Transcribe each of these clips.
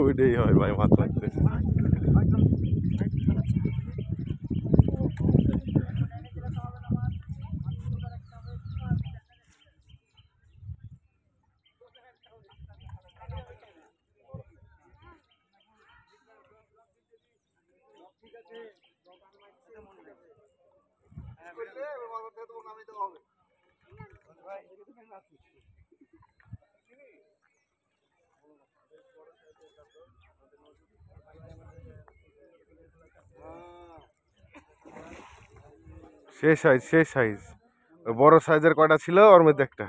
ওইটাই হয় ভাই, মাছ মারতে। শেষ সাইজ, শেষ সাইজ। বড় সাইজের কয়টা ছিল ওর মধ্যে একটা,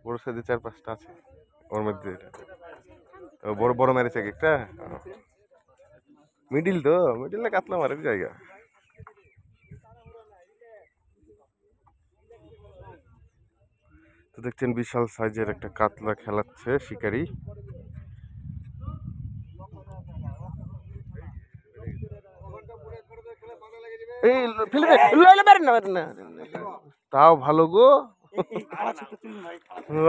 বড় সাইজের 4-5টা আছে ওর মধ্যে। বড় বড় মেরেছে একটা। মিডিল তো, মিডিলে কাতলা মারের জায়গা। তো দেখছেন বিশাল সাইজের একটা কাতলা খেলাচ্ছে শিকারি। তাও ভালো গো,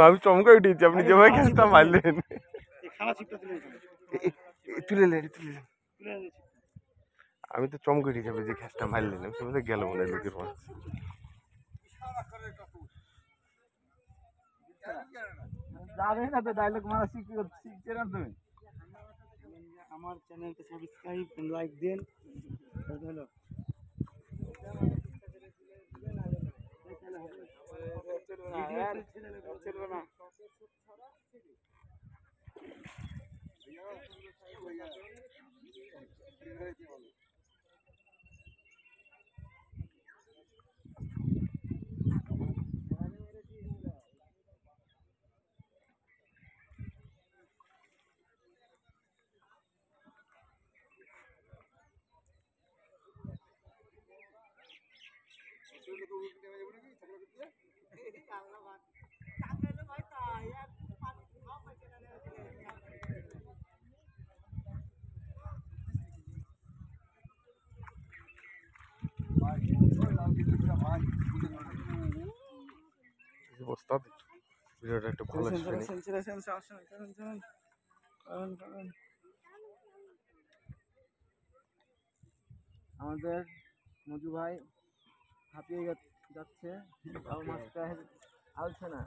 আমি চমকে উঠেছি আপনি যেভাবে খেলটা মারলেন। তুলে আমি তো চমকে উঠে যাবে যে খেসটা মারলেন, আমি তো গেল মনে হয় লোকের মাছ। যাবে না তো ডায়লগ মারা শিখছে না তুমি। আমার চ্যানেলকে সাবস্ক্রাইব লাইক দেন। হলো ভিডিওটা একটু ভালো আমাদের মজু ভাই হাঁপিয়ে যাচ্ছে, মাছটা আলছে না।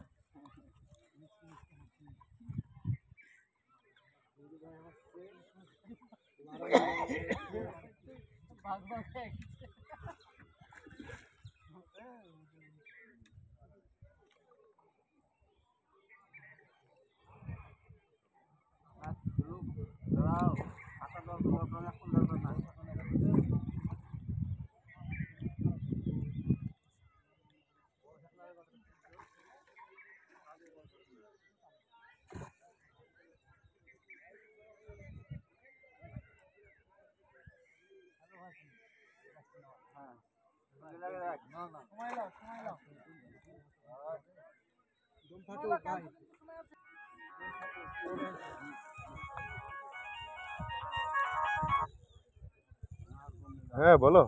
হ্যাঁ বলো।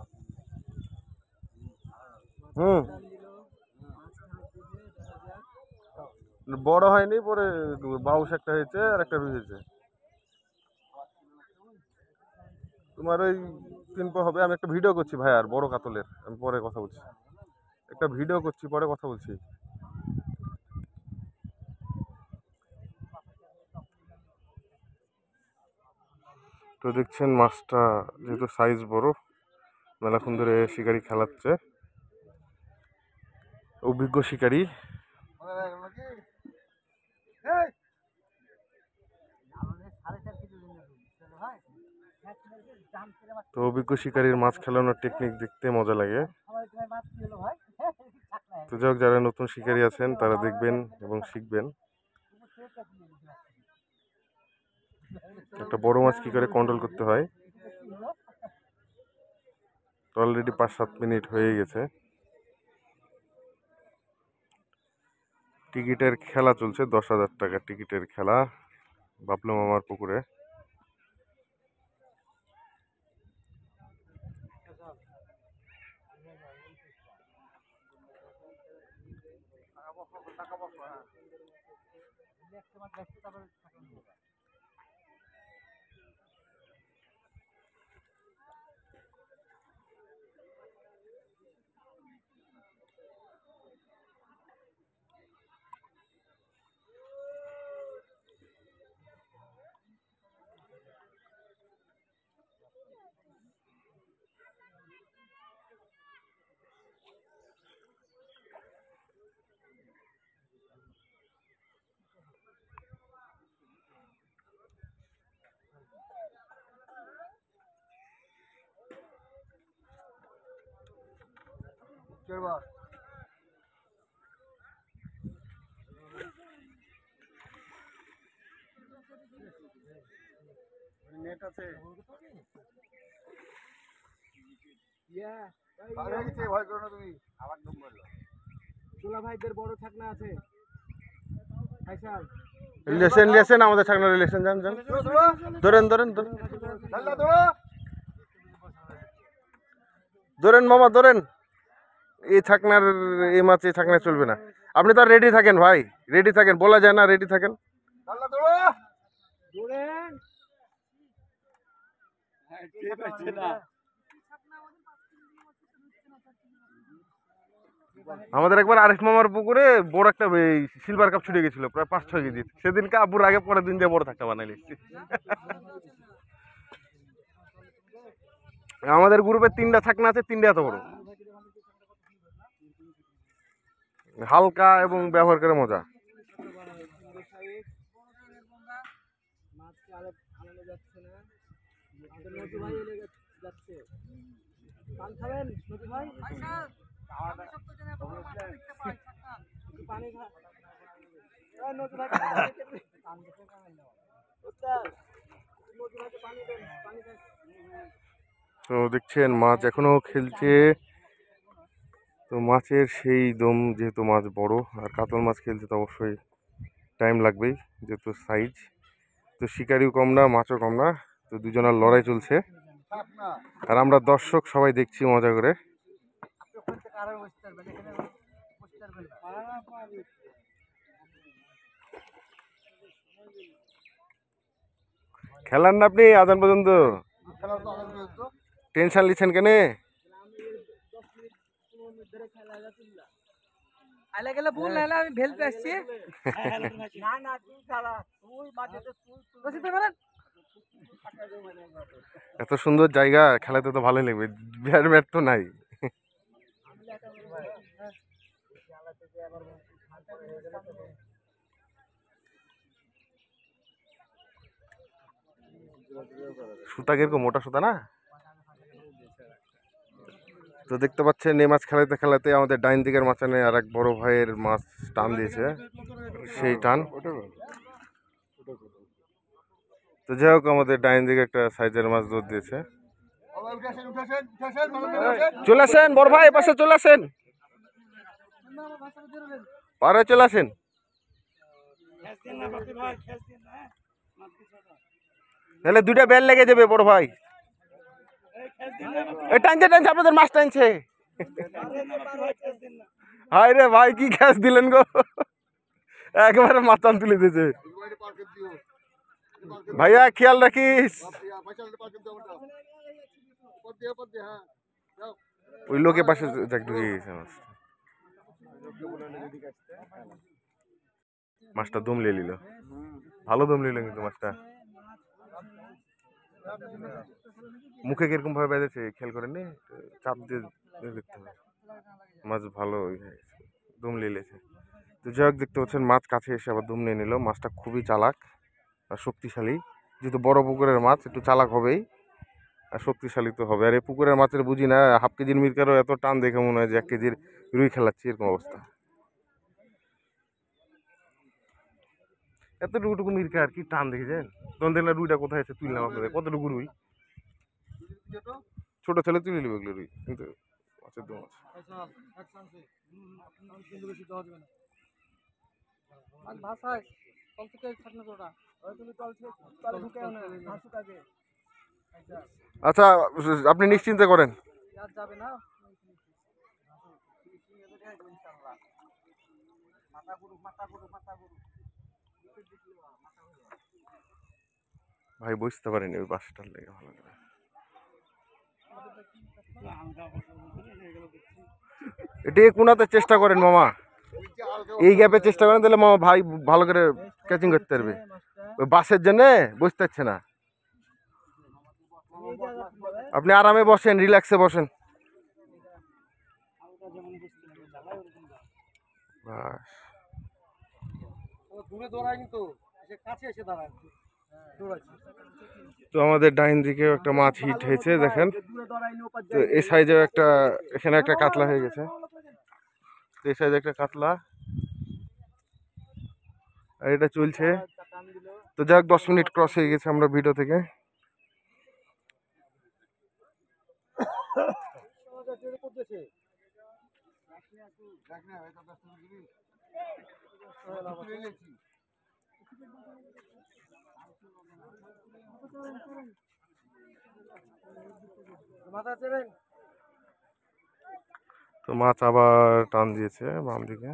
বড় হয়নি, পরে বাউস একটা হয়েছে আর একটা হয়েছে। তোমার ওই 3 পা হবে। আমি একটা ভিডিও করছি ভাই, আর বড় কাতলের আমি পরে কথা বলছি। একটা ভিডিও করছি, পরে কথা বলছি। তো দেখছেন মাছটা যেহেতু সাইজ বড়, মেলাক্ষণ ধরে শিকারি খেলাচ্ছে, অভিজ্ঞ শিকারি। তো অভিজ্ঞ শিকারীর মাছ খেলানোর টেকনিক দেখতে মজা লাগে। তো যাই হোক, যারা নতুন শিকারী আছেন তারা দেখবেন এবং শিখবেন একটা বড় মাছ কি করে কন্ট্রোল করতে হয়। তো অলরেডি 5-7 মিনিট হয়ে গেছে। টিকিটের খেলা চলছে, 10,000 টাকা টিকিটের খেলা বাবলু মামার পুকুরে। নেট আছে ভয় করো না তুমি। আবার ডুব মারলো। চোলা ভাইদের বড় ছাকনা আছে। ফাইসাল রিলেশন আমাদের ছাকনা রিলেশন যান ধরেন ধরেন মামা ধরেন। এই ছাকনার এই মাছ এই ছাকনা চলবে না। আপনি তো রেডি থাকেন ভাই, রেডি থাকেন, বলা যায় না, রেডি থাকেন। আমাদের একবার আরেক মামার পুকুরে বড় একটা সিলভার কাপ ছুটে গেছিল, প্রায় 5-6 কেজি। সেদিনকে আব্বুর আগে পরের দিন দিয়ে বড় থাকতে বানাইলে আমাদের গ্রুপে 3টা ছাকনা আছে, 3টা এত বড়, হালকা এবং ব্যবহার করে মজা। তো দেখছেন মাছ এখনো খেলছে। তো মাছের সেই দম, যেহেতু মাছ বড় আর কাতল মাছ খেলছে তো অবশ্যই টাইম লাগবেই, যেহেতু সাইজ। তো শিকারিও কম না, মাছও কম না, তো দুজনের লড়াই চলছে আর আমরা দর্শক সবাই দেখছি মজা করে। খেলার না আপনি আজান পর্যন্ত, টেনশন লিছেন কেন? এত সুন্দর জায়গা, খেলাতে তো ভালোই লাগবে, ব্যাট তো নাই। সুতা কিরকম মোটা সুতা না? তো দেখতে পাচ্ছেন এই মাছ খেলাতে খেলাতে আমাদের ডাইন দিকের মাচানে আর এক বড় ভাইয়ের মাছ টান দিয়েছে, সেই টান। তো যাই হোক, আমাদের ডাইন দিকে একটা সাইজের মাছ দৌড় দিয়েছে। চলে আসেন বড় ভাই, পাশে চলে আসেন, পারে চলে আসেন। তাহলে 2টা বেল লেগে যাবে বড় ভাই। টানছে আপনাদের মাছ টানছে। হাই রে ভাই, কি গ্যাস দিলেন গো, একেবারে মাথান তুলে দিয়েছে। ভাইয়া খেয়াল রাখিস, ওই লোকের পাশে ঢুকে গেছে মাছ। মাছটা দম লিয়ে নিল, ভালো দম নিল কিন্তু মাছটা। মুখে কিরকম ভাবে বেঁধেছে খেয়াল করেননি, চাপ দিয়ে দেখতে হবে। মাছ ভালো দম লিয়েছে। তো যাই হোক, দেখতে পাচ্ছেন মাছ কাছে এসে আবার দম নিয়ে নিল। মাছটা খুবই চালাক আর শক্তিশালী, যেহেতু বড় পুকুরের মাছ একটু চালাক হবেই আর শক্তিশালী তো হবে। আর এই পুকুরের মাছের বুঝি না, হাফ কেজির মিরকারও এত টান দেখে মনে হয় যে 1 কেজির রুই খেলাচ্ছি, এরকম অবস্থা। এতটুকু মিরকার কি টান দেখেছেন? তখন দেখলাম রুইটা কোথায় আছে, তুললাম আপনাদের। কতটুকু রুই, ছোট ছেলে তুলে নেবে এগুলো রুই, কিন্তু মাছের দম আছে। ভাষায় কল থেকে ছাড়না তোরা তুমি তলে ঢুকে না ভাষুক আগে আচ্ছা, আপনি নিশ্চিন্তে করেন। আর যাবে না ভাই বুঝতে পারিনি ওই বাসটার লেগে ভালো করে। এটা এই কোনাতে চেষ্টা করেন মামা, এই গ্যাপে চেষ্টা করেন, তাহলে মামা ভাই ভালো করে ক্যাচিং করতে পারবে। ওই বাসের জন্য বুঝতে পারছে না। আপনি আরামে বসেন, রিল্যাক্সে বসেন। বাস। দূরে দৌড়ায়নি তো কাছে এসে দাঁড়ায় তো আমাদের ডাইন দিকেও একটা মাছ হিট হয়েছে দেখেন। তো এই সাইজেও একটা, এখানে একটা কাতলা হয়ে গেছে। তো এই সাইজে একটা কাতলা, আর এটা চলছে। তো যাক 10 মিনিট ক্রস হয়ে গেছে আমরা ভিডিও থেকে। তো মাছ আবার টান দিয়েছে বাম দিকে।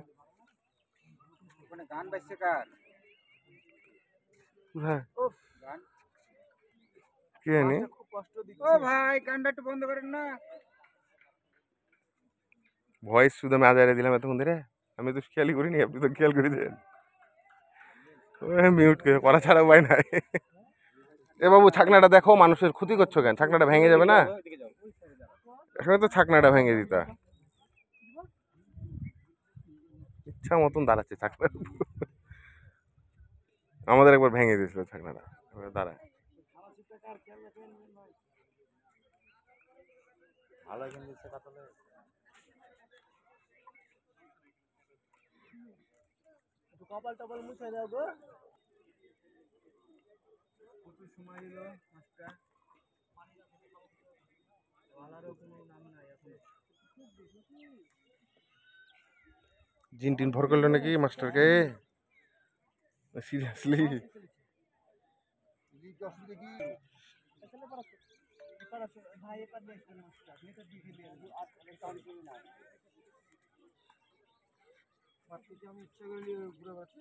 গান বাজছে কার হ্যাঁ, কে জানি। ও ভাই গানটা একটু বন্ধ করেন না ভয়েস শুধু আমি আজারে দিলাম এতক্ষণ ধরে, আমি তো খেয়ালই করিনি, আপনি তো খেয়াল করে দেন। মিউট করে করা ছাড়া উপায় নাই। এ বাবু ছাকনাটা দেখো, মানুষের ক্ষতি করছো কেন? ছাকনাটা ভেঙে যাবে না, এখানে তো ছাকনাটা ভেঙে দিতা। ইচ্ছা মতন দাঁড়াচ্ছে ছাকনা, আমাদের একবার ভেঙে দিয়েছিল ছাকনাটা, এবার দাঁড়ায়। ভালো কিন্তু দিচ্ছে কাতলে একটু কপাল টপাল মুছে দাও গো কত সময় হলো মাছটা ভালারও কোনো নাম নাই এখন জিন টিন ভর করলো নাকি মাস্টারকে? সিরিয়াসলি? ভাই এপার দেখছেন মাছটা এটা দিকে দিয়ে আর কাম করি না মাছটা আমি ইচ্ছা করে নিয়ে ঘুরে বাচ্চি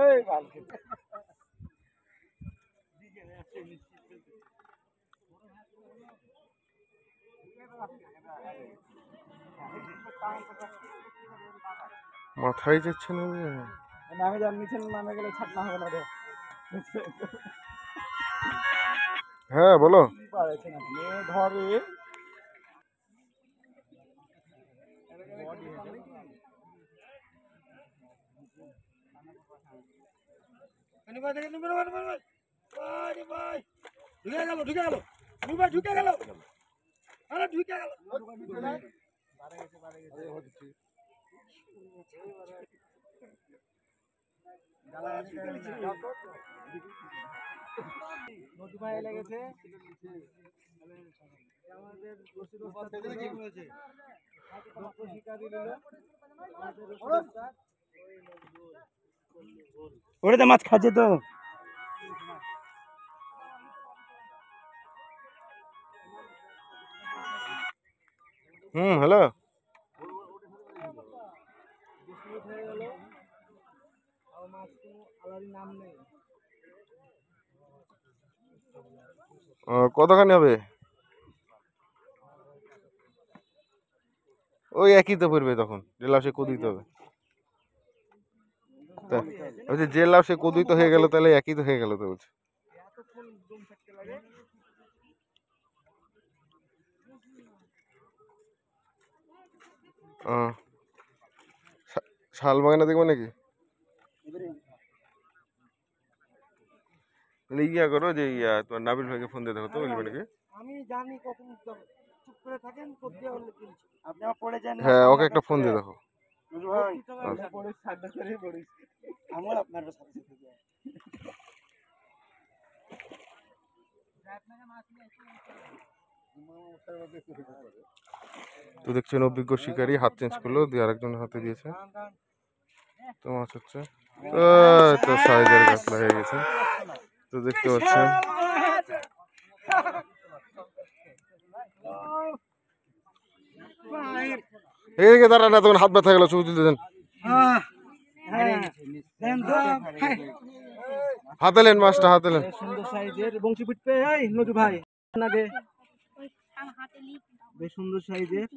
এই কালকে মাথায় যাচ্ছে না যে। নামে যান নিচে নামে গেলে ছাড়না হবে না রে হ্যাঁ বলো। পারেছে না ধরে ঢুকে গেল ঢুকে গেল আরে ঢুকে গেল নদী ভাই লেগেছে আমাদের শিকারি ওটাতে মাছ খাচ্ছে তো হ্যালো। কতখানি হবে? ওই একই তো পড়বে তখন, জেলা সে কদুই তো হবে। ওই যে জেলা সে কদুই তো হয়ে গেল, তাহলে একই তো হয়ে গেল তো বলছে। শাল বাগানে দেখবো নাকি? ইয়া করো যে তোমার নাবিল ভাইকে ফোন দিয়ে দেখো তো, বলবে নাকি? আমি জানি কখন চুপ করে থাকেন আপনি আমার পড়ে যান হ্যাঁ, ওকে একটা ফোন দিয়ে দেখো। পড়িস সাতটা করে পড়িস আমার আপনার সাথে সাথে তো দেখছেন অভিজ্ঞ শিকারী হাত চেঞ্জ করলো, দিয়ে আরেকজনের হাতে দিয়েছে। তো মাছ হচ্ছে, তো সাইজের কাতলা হয়ে গেছে। তো দেখতে পাচ্ছেন এদিকে দাঁড়ান না, তখন হাত ব্যথা গেল, ছবি তুলতে দেন। হাতে নেন মাছটা, হাতে নেন। সুন্দর সাইজের বংশী পিটবে এই নজু ভাই নাগে বেশ সুন্দর সাইজের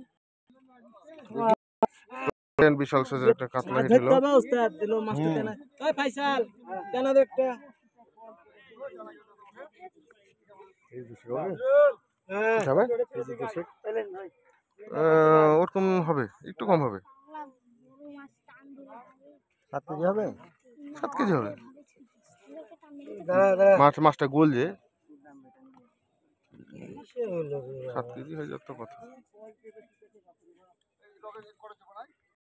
বিশাল সাইজের একটা কাতলা ছিল। ধরতে হবে ওস্তাদ দিল মাছটা কেন ওই ফাইসাল কেন দে একটা ওরকম হবে, একটু কম হবে। 7 কেজি হবে 7 কেজি হবে। মাছটা গোল যে 7 কেজি হয়ে যাওয়ার তো কথা।